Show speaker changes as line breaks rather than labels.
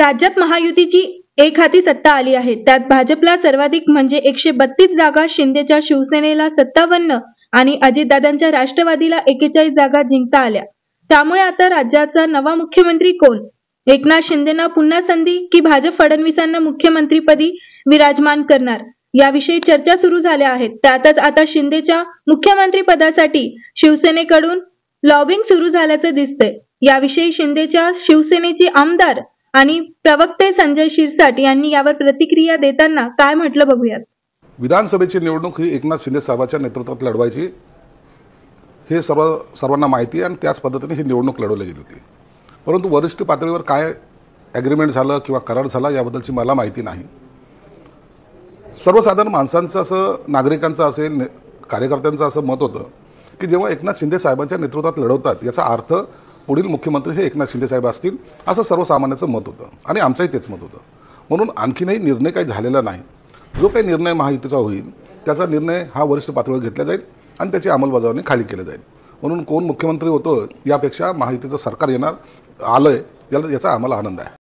राज्यात महायुतीची एक हाती सत्ता आली आहे. त्यात भाजपला सर्वाधिक म्हणजे 132 जागा, शिंदेच्या शिवसेनेला 57 आणि अजितदादांच्या राष्ट्रवादीला 41 जागा जिंकता आल्या. त्यामुळे आता राज्याचा नवा मुख्यमंत्री कोण? एकनाथ शिंदेंना पुन्हा संधी की भाजप फडणवीसांना मुख्यमंत्रीपदी विराजमान करणार, याविषयी चर्चा सुरू झाल्या आहेत. त्यातच आता शिंदेच्या मुख्यमंत्रीपदासाठी शिवसेनेकडून लॉबिंग सुरू झाल्याचं दिसतंय. याविषयी शिंदेच्या शिवसेनेचे आमदार आणि प्रवक्ते संजय शिरसाट यांनी यावर प्रतिक्रिया देताना काय म्हटलं बघूयात.
विधानसभेची निवडणूक ही एकनाथ शिंदे साहेबांच्या नेतृत्वात लढवायची हे सर्वांना माहिती आहे आणि त्याच पद्धतीने ही निवडणूक लढवली गेली होती. परंतु वरिष्ठ पातळीवर काय ॲग्रीमेंट झालं किंवा करार झाला याबद्दलची मला माहिती नाही. सर्वसाधारण माणसांचं असं, नागरिकांचं असेल, कार्यकर्त्यांचं असं मत होतं की जेव्हा एकनाथ शिंदे साहेबांच्या नेतृत्वात लढवतात याचा अर्थ पुढील मुख्यमंत्री हे एकनाथ शिंदे साहेब असतील असं सर्वसामान्याचं मत होतं आणि आमचंही तेच मत होतं. म्हणून आणखीनही निर्णय काही झालेला नाही. जो काही निर्णय महायुतीचा होईल त्याचा निर्णय हा वरिष्ठ पातळीवर घेतला जाईल आणि त्याची अंमलबजावणी खाली केली जाईल. म्हणून कोण मुख्यमंत्री होतो यापेक्षा महायुतीचं सरकार आलंय याचा आम्हाला आनंद आहे.